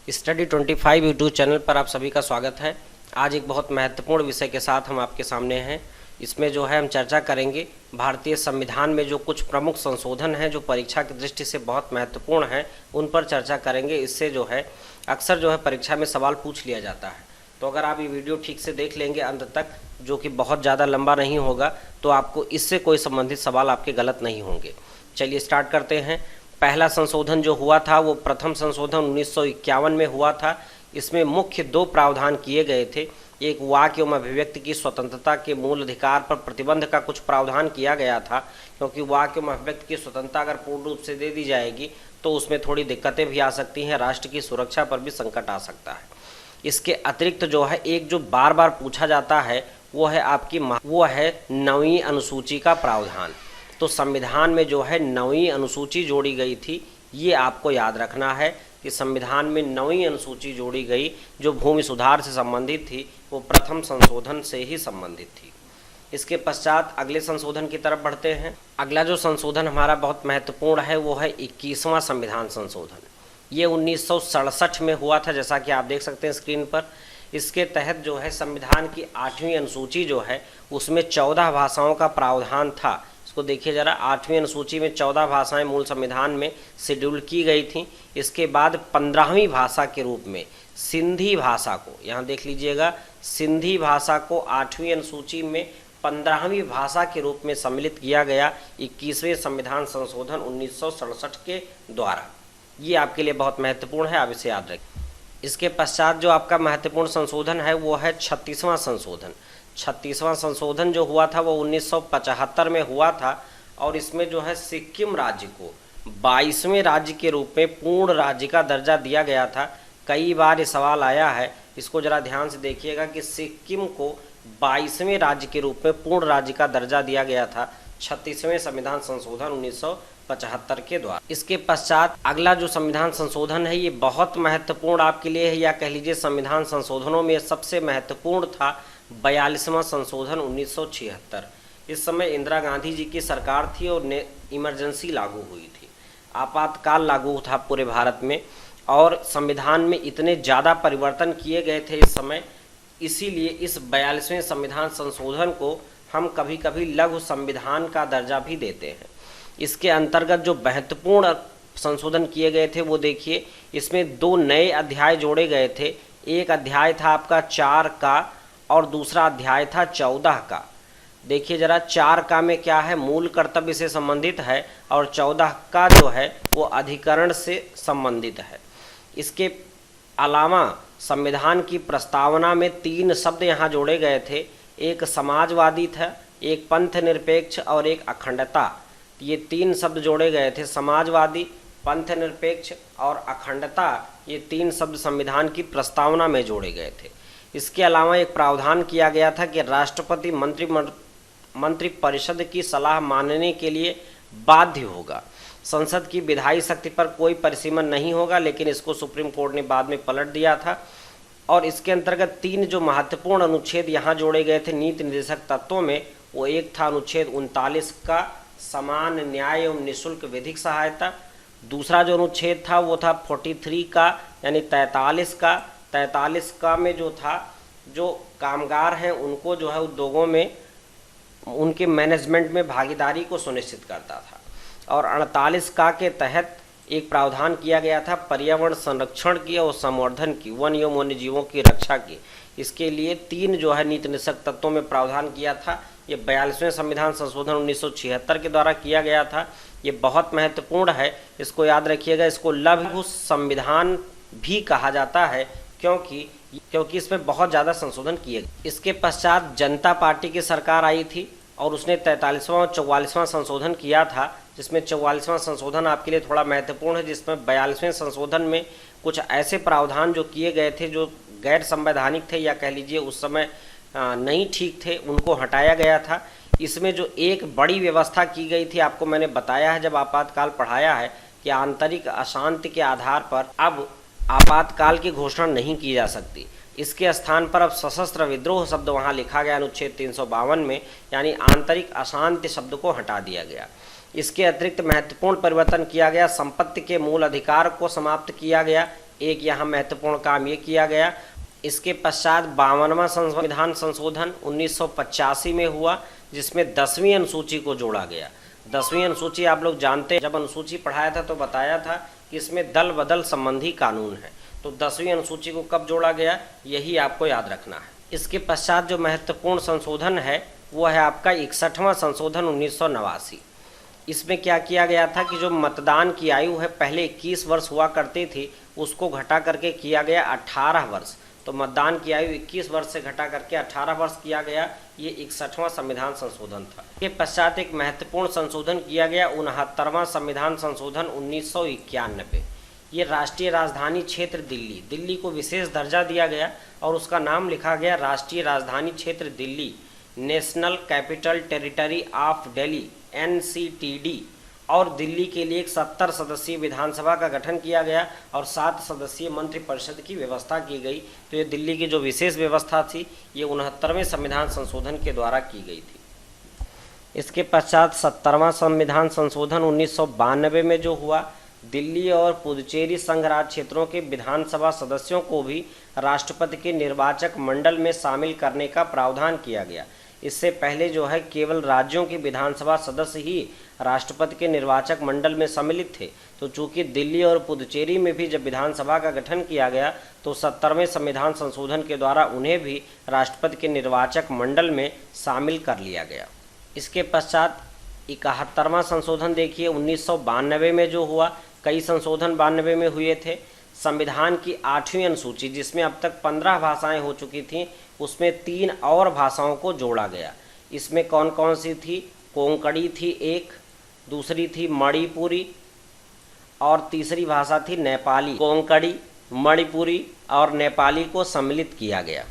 Study 25 YouTube channel पर आप सभी का स्वागत है। आज एक बहुत महत्वपूर्ण विषय के साथ हम आपके सामने हैं। इसमें जो है हम चर्चा करेंगे भारतीय संविधान में जो कुछ प्रमुख संशोधन हैं जो परीक्षा की दृष्टि से बहुत महत्वपूर्ण हैं, उन पर चर्चा करेंगे। इससे जो है अक्सर जो है परीक्षा में सवाल पूछ लिया जाता है। तो अगर आप ये वीडियो ठीक से देख लेंगे अंत तक, जो कि बहुत ज़्यादा लंबा नहीं होगा, तो आपको इससे कोई संबंधित सवाल आपके गलत नहीं होंगे। चलिए स्टार्ट करते हैं। पहला संशोधन जो हुआ था वो प्रथम संशोधन 1951 में हुआ था। इसमें मुख्य दो प्रावधान किए गए थे। एक वाक्य एवं अभिव्यक्ति की स्वतंत्रता के मूल अधिकार पर प्रतिबंध का कुछ प्रावधान किया गया था, क्योंकि वाक्य एवं अभिव्यक्ति की स्वतंत्रता अगर पूर्ण रूप से दे दी जाएगी तो उसमें थोड़ी दिक्कतें भी आ सकती हैं, राष्ट्र की सुरक्षा पर भी संकट आ सकता है। इसके अतिरिक्त जो है एक जो बार बार पूछा जाता है वो है 9वीं अनुसूची का प्रावधान। तो संविधान में जो है 9वीं अनुसूची जोड़ी गई थी। ये आपको याद रखना है कि संविधान में 9वीं अनुसूची जोड़ी गई जो भूमि सुधार से संबंधित थी, वो प्रथम संशोधन से ही संबंधित थी। इसके पश्चात अगले संशोधन की तरफ बढ़ते हैं। अगला जो संशोधन हमारा बहुत महत्वपूर्ण है वो है 21वां संविधान संशोधन। ये 1967 में हुआ था, जैसा कि आप देख सकते हैं स्क्रीन पर। इसके तहत जो है संविधान की 8वीं अनुसूची जो है उसमें 14 भाषाओं का प्रावधान था। इसको देखिए जरा, 8वीं अनुसूची में 14 भाषाएं मूल संविधान में शेड्यूल की गई थी। इसके बाद 15वीं भाषा के रूप में सिंधी भाषा को, यहाँ देख लीजिएगा, सिंधी भाषा को 8वीं अनुसूची में 15वीं भाषा के रूप में सम्मिलित किया गया 21वें संविधान संशोधन 1967 के द्वारा। ये आपके लिए बहुत महत्वपूर्ण है, आप इसे याद रखें। इसके पश्चात जो आपका महत्वपूर्ण संशोधन है वो है 36वां संशोधन। 36वां संशोधन जो हुआ था वो 1975 में हुआ था, और इसमें जो है सिक्किम राज्य को 22वें राज्य के रूप में पूर्ण राज्य का दर्जा दिया गया था। कई बार ये सवाल आया है, इसको ज़रा ध्यान से देखिएगा कि सिक्किम को 22वें राज्य के रूप में पूर्ण राज्य का दर्जा दिया गया था 36वें संविधान संशोधन 1975 के द्वारा। इसके पश्चात अगला जो संविधान संशोधन है ये बहुत महत्वपूर्ण आपके लिए है, या कह लीजिए संविधान संशोधनों में सबसे महत्वपूर्ण था 42वां संशोधन 1976। इस समय इंदिरा गांधी जी की सरकार थी और इमरजेंसी लागू हुई थी, आपातकाल लागू था पूरे भारत में, और संविधान में इतने ज़्यादा परिवर्तन किए गए थे इस समय। इसीलिए इस 42वें संविधान संशोधन को हम कभी कभी लघु संविधान का दर्जा भी देते हैं। इसके अंतर्गत जो महत्वपूर्ण संशोधन किए गए थे वो देखिए, इसमें 2 नए अध्याय जोड़े गए थे। एक अध्याय था आपका 4 का और दूसरा अध्याय था 14 का। देखिए जरा, 4 का में क्या है, मूल कर्तव्य से संबंधित है, और 14 का जो है वो अधिकरण से संबंधित है। इसके अलावा संविधान की प्रस्तावना में 3 शब्द यहाँ जोड़े गए थे। एक समाजवादी था, एक पंथ निरपेक्ष और एक अखंडता। ये 3 शब्द जोड़े गए थे, समाजवादी, पंथ निरपेक्ष और अखंडता। ये 3 शब्द संविधान की प्रस्तावना में जोड़े गए थे। इसके अलावा एक प्रावधान किया गया था कि राष्ट्रपति मंत्री परिषद की सलाह मानने के लिए बाध्य होगा। संसद की विधायी शक्ति पर कोई परिसीमन नहीं होगा, लेकिन इसको सुप्रीम कोर्ट ने बाद में पलट दिया था। और इसके अंतर्गत 3 जो महत्वपूर्ण अनुच्छेद यहाँ जोड़े गए थे नीति निर्देशक तत्वों में, वो एक था अनुच्छेद 39 का समान न्याय एवं निःशुल्क विधिक सहायता। दूसरा जो अनुच्छेद था वो था 43 का, यानी 43 का में जो था, जो कामगार हैं उनको जो है उद्योगों में उनके मैनेजमेंट में भागीदारी को सुनिश्चित करता था। और 48 का के तहत एक प्रावधान किया गया था पर्यावरण संरक्षण की और संवर्धन की, वन एवं वन्य जीवों की रक्षा की। इसके लिए 3 जो है नीति निर्देशक तत्वों में प्रावधान किया था। ये 42वें संविधान संशोधन 1976 के द्वारा किया गया था। ये बहुत महत्वपूर्ण है, इसको याद रखिएगा। इसको लघु संविधान भी कहा जाता है क्योंकि इसमें बहुत ज़्यादा संशोधन किए गए। इसके पश्चात जनता पार्टी की सरकार आई थी और उसने 43वां और 44वां संशोधन किया था, जिसमें 44वां संशोधन आपके लिए थोड़ा महत्वपूर्ण है, जिसमें 42वें संशोधन में कुछ ऐसे प्रावधान जो किए गए थे जो गैर संवैधानिक थे, या कह लीजिए उस समय नहीं ठीक थे, उनको हटाया गया था। इसमें जो एक बड़ी व्यवस्था की गई थी, आपको मैंने बताया है जब आपातकाल पढ़ाया है, कि आंतरिक अशांति के आधार पर अब आपातकाल की घोषणा नहीं की जा सकती। इसके स्थान पर अब सशस्त्र विद्रोह शब्द वहाँ लिखा गया अनुच्छेद 352 में, यानी आंतरिक अशांति शब्द को हटा दिया गया। इसके अतिरिक्त महत्वपूर्ण परिवर्तन किया गया, संपत्ति के मूल अधिकार को समाप्त किया गया। एक यहाँ महत्वपूर्ण काम ये किया गया। इसके पश्चात 52वां संविधान संशोधन 1985 में हुआ, जिसमें 10वीं अनुसूची को जोड़ा गया। 10वीं अनुसूची आप लोग जानते हैं, जब अनुसूची पढ़ाया था तो बताया था कि इसमें दल बदल संबंधी कानून है। तो 10वीं अनुसूची को कब जोड़ा गया, यही आपको याद रखना है। इसके पश्चात जो महत्वपूर्ण संशोधन है वो है आपका 61वां संशोधन 1989। इसमें क्या किया गया था कि जो मतदान की आयु है, पहले 21 वर्ष हुआ करती थी, उसको घटा करके किया गया 18 वर्ष। तो मतदान की आयु 21 वर्ष से घटा करके 18 वर्ष किया गया। ये 61वां संविधान संशोधन था। इसके पश्चात एक महत्वपूर्ण संशोधन किया गया 69वां संविधान संशोधन 1991। ये राष्ट्रीय राजधानी क्षेत्र दिल्ली को विशेष दर्जा दिया गया और उसका नाम लिखा गया राष्ट्रीय राजधानी क्षेत्र Delhi, national capital territory of Delhi NCTD। और दिल्ली के लिए एक 70 सदस्यीय विधानसभा का गठन किया गया और 7 सदस्यीय मंत्रिपरिषद की व्यवस्था की गई। तो ये दिल्ली की जो विशेष व्यवस्था थी ये 69वें संविधान संशोधन के द्वारा की गई थी। इसके पश्चात 70वां संविधान संशोधन 1992 में जो हुआ, दिल्ली और पुदुचेरी संघ राज्य क्षेत्रों के विधानसभा सदस्यों को भी राष्ट्रपति के निर्वाचक मंडल में शामिल करने का प्रावधान किया गया। इससे पहले जो है केवल राज्यों के विधानसभा सदस्य ही राष्ट्रपति के निर्वाचक मंडल में सम्मिलित थे। तो चूंकि दिल्ली और पुदुचेरी में भी जब विधानसभा का गठन किया गया तो 70वें संविधान संशोधन के द्वारा उन्हें भी राष्ट्रपति के निर्वाचक मंडल में शामिल कर लिया गया। इसके पश्चात 71वां संशोधन देखिए 1992 में जो हुआ, कई संशोधन 92 में हुए थे। संविधान की 8वीं अनुसूची, जिसमें अब तक 15 भाषाएं हो चुकी थीं, उसमें 3 और भाषाओं को जोड़ा गया। इसमें कौन कौन सी थी? कोंकणी थी एक, दूसरी थी मणिपुरी और तीसरी भाषा थी नेपाली। कोंकणी, मणिपुरी और नेपाली को सम्मिलित किया गया।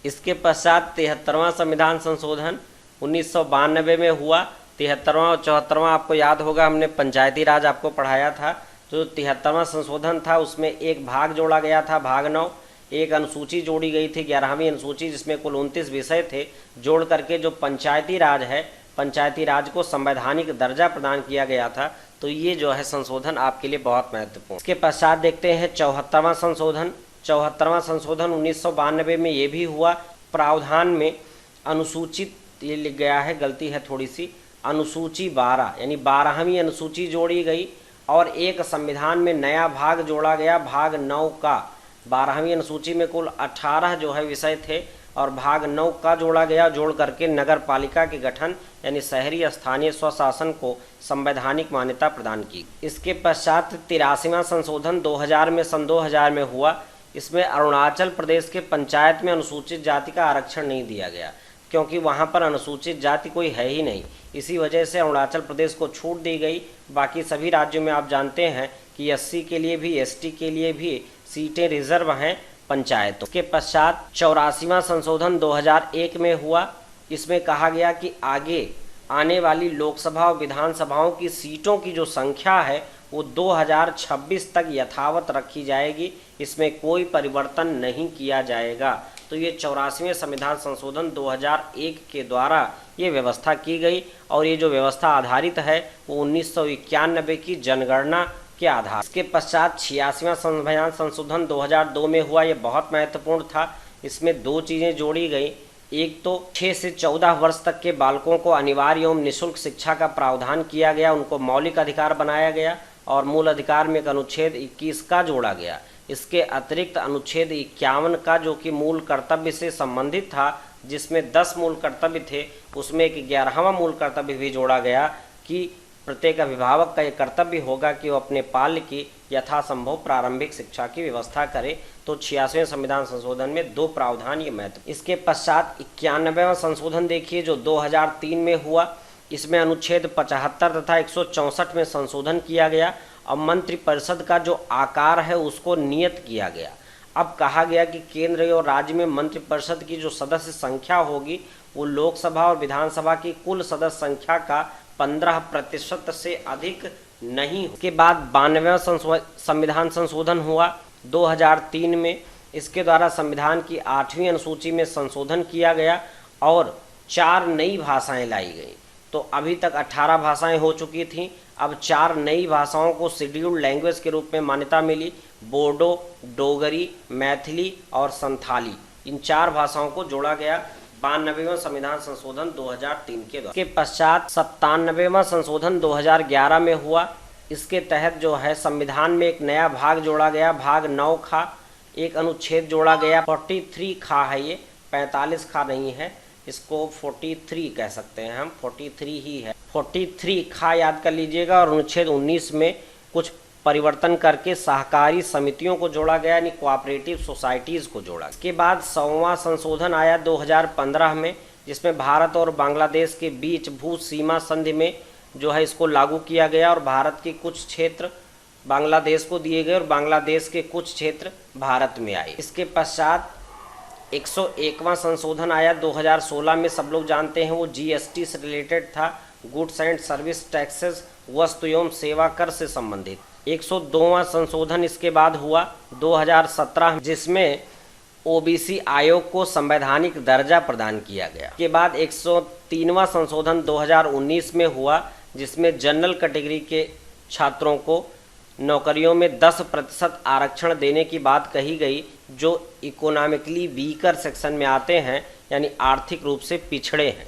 इसके पश्चात 73वां संविधान संशोधन 1992 में हुआ। 73वां और 74वां आपको याद होगा, हमने पंचायती राज आपको पढ़ाया था। जो 73वां संशोधन था उसमें एक भाग जोड़ा गया था, भाग 9। एक अनुसूची जोड़ी गई थी, 11वीं अनुसूची, जिसमें कुल 29 विषय थे। जोड़ करके जो पंचायती राज है, पंचायती राज को संवैधानिक दर्जा प्रदान किया गया था। तो ये जो है संशोधन आपके लिए बहुत महत्वपूर्ण। इसके पश्चात देखते हैं 74वां संशोधन। 74वां संशोधन 1992 में ये भी हुआ। प्रावधान में अनुसूचित, ये लिख गया है, गलती है थोड़ी सी, अनुसूची 12 यानी 12वीं अनुसूची जोड़ी गई और एक संविधान में नया भाग जोड़ा गया, भाग 9 का। 12वीं अनुसूची में कुल 18 जो है विषय थे और भाग 9 का जोड़ा गया। जोड़ करके नगर पालिका के गठन यानी शहरी स्थानीय स्वशासन को संवैधानिक मान्यता प्रदान की। इसके पश्चात 83वां संशोधन 2000 में, सन 2000 में हुआ। इसमें अरुणाचल प्रदेश के पंचायत में अनुसूचित जाति का आरक्षण नहीं दिया गया, क्योंकि वहाँ पर अनुसूचित जाति कोई है ही नहीं। इसी वजह से अरुणाचल प्रदेश को छूट दी गई। बाकी सभी राज्यों में आप जानते हैं कि SC के लिए भी, ST के लिए भी सीटें रिजर्व हैं पंचायतों के। पश्चात 84वां संशोधन 2001 में हुआ। इसमें कहा गया कि आगे आने वाली लोकसभा और विधानसभाओं की सीटों की जो संख्या है वो 2026 तक यथावत रखी जाएगी, इसमें कोई परिवर्तन नहीं किया जाएगा। तो ये 84वें संविधान संशोधन 2001 के द्वारा ये व्यवस्था की गई और ये जो व्यवस्था आधारित है वो 1991 की जनगणना के आधार। इसके पश्चात 86वां संविधान संशोधन 2002 में हुआ। ये बहुत महत्वपूर्ण था। इसमें 2 चीज़ें जोड़ी गई। एक तो 6 से 14 वर्ष तक के बालकों को अनिवार्य एवं निःशुल्क शिक्षा का प्रावधान किया गया, उनको मौलिक अधिकार बनाया गया और मूल अधिकार में एक अनुच्छेद 21 का जोड़ा गया। इसके अतिरिक्त अनुच्छेद 51 का, जो कि मूल कर्तव्य से संबंधित था, जिसमें 10 मूल कर्तव्य थे, उसमें एक 11वां मूल कर्तव्य भी जोड़ा गया कि प्रत्येक अभिभावक का ये कर्तव्य होगा कि वो अपने बाल्य की यथासंभव प्रारंभिक शिक्षा की व्यवस्था करे। तो 86वें संविधान संशोधन में 2 प्रावधान ये महत्व। इसके पश्चात 91वां संशोधन देखिए जो 2003 में हुआ। इसमें अनुच्छेद 75 तथा 164 में संशोधन किया गया और मंत्रिपरिषद का जो आकार है उसको नियत किया गया। अब कहा गया कि केंद्र और राज्य में मंत्रिपरिषद की जो सदस्य संख्या होगी वो लोकसभा और विधानसभा की कुल सदस्य संख्या का 15% से अधिक नहीं। उसके बाद 92वां संविधान संशोधन हुआ 2003 में। इसके द्वारा संविधान की 8वीं अनुसूची में संशोधन किया गया और 4 नई भाषाएं लाई गई। तो अभी तक 18 भाषाएं हो चुकी थीं। अब 4 नई भाषाओं को शेड्यूल्ड लैंग्वेज के रूप में मान्यता मिली, बोडो, डोगरी, मैथिली और संथाली। इन 4 भाषाओं को जोड़ा गया 92वां संविधान संशोधन 2003 के द्वारा। इसके पश्चात 97वां संशोधन 2011 में हुआ। इसके तहत जो है संविधान में एक नया भाग जोड़ा गया, भाग 9 खा, एक अनुच्छेद जोड़ा गया। 43 खा है, ये 45 खा नहीं है, इसको 43 कह सकते हैं हम, 43 ही है। 43 खा याद कर लीजिएगा। और अनुच्छेद 19 में कुछ परिवर्तन करके सहकारी समितियों को जोड़ा गया, यानी कोऑपरेटिव सोसाइटीज़ को जोड़ा। के बाद 100वां संशोधन आया 2015 में, जिसमें भारत और बांग्लादेश के बीच भू सीमा संधि में जो है इसको लागू किया गया और भारत के कुछ क्षेत्र बांग्लादेश को दिए गए और बांग्लादेश के कुछ क्षेत्र भारत में आए। इसके पश्चात 101वां संशोधन आया 2016 में, सब लोग जानते हैं, वो जीएसटी से रिलेटेड था, गुड्स एंड सर्विस टैक्सेस, वस्तु एवं सेवा कर से संबंधित। 102वां संशोधन इसके बाद हुआ 2017, जिसमें ओबीसी आयोग को संवैधानिक दर्जा प्रदान किया गया। के बाद 103वां संशोधन 2019 में हुआ, जिसमें जनरल कैटेगरी के छात्रों को नौकरियों में 10% आरक्षण देने की बात कही गई, जो इकोनॉमिकली वीकर सेक्शन में आते हैं, यानी आर्थिक रूप से पिछड़े हैं।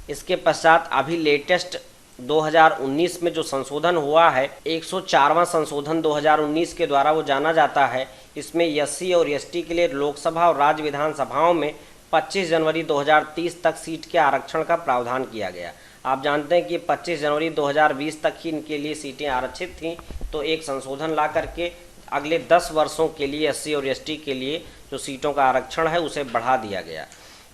इसके पश्चात अभी लेटेस्ट 2019 में जो संशोधन हुआ है, 104वां संशोधन 2019 के द्वारा वो जाना जाता है। इसमें एससी और एसटी के लिए लोकसभा और राज्य विधानसभाओं में 25 जनवरी 2030 तक सीट के आरक्षण का प्रावधान किया गया। आप जानते हैं कि 25 जनवरी 2020 तक ही इनके लिए सीटें आरक्षित थीं, तो एक संशोधन ला करके अगले 10 वर्षों के लिए एससी और एसटी के लिए जो सीटों का आरक्षण है उसे बढ़ा दिया गया।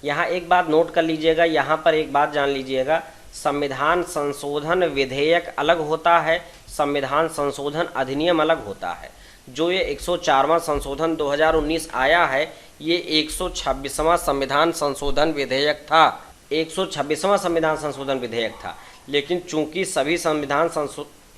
यहाँ एक बात नोट कर लीजिएगा, यहाँ पर एक बात जान लीजिएगा, संविधान संशोधन विधेयक अलग होता है, संविधान संशोधन अधिनियम अलग होता है। जो ये 104वां संशोधन 2019 आया है, ये 126वां संविधान संशोधन विधेयक था, 126वां संविधान संशोधन विधेयक था। लेकिन चूंकि सभी संविधान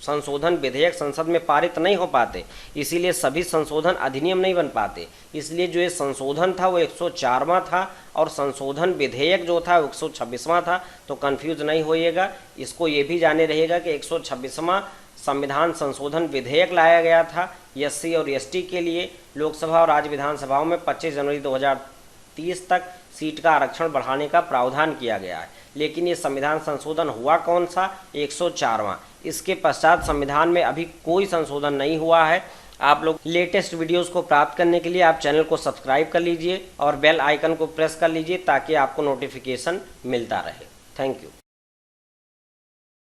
संशोधन विधेयक संसद में पारित नहीं हो पाते, इसीलिए सभी संशोधन अधिनियम नहीं बन पाते। इसलिए जो ये संशोधन था वो 104वां था और संशोधन विधेयक जो था वो 126वां था। तो कंफ्यूज नहीं होइएगा, इसको ये भी जाने रहिएगा कि 126वां संविधान संशोधन विधेयक लाया गया था एससी और एसटी के लिए। लोकसभा और राज्य विधानसभाओं में 25 जनवरी 2030 तक सीट का आरक्षण बढ़ाने का प्रावधान किया गया है। लेकिन ये संविधान संशोधन हुआ कौन सा? 104वां। इसके पश्चात संविधान में अभी कोई संशोधन नहीं हुआ है। आप लोग लेटेस्ट वीडियोस को प्राप्त करने के लिए आप चैनल को सब्सक्राइब कर लीजिए और बेल आइकन को प्रेस कर लीजिए ताकि आपको नोटिफिकेशन मिलता रहे। Thank you.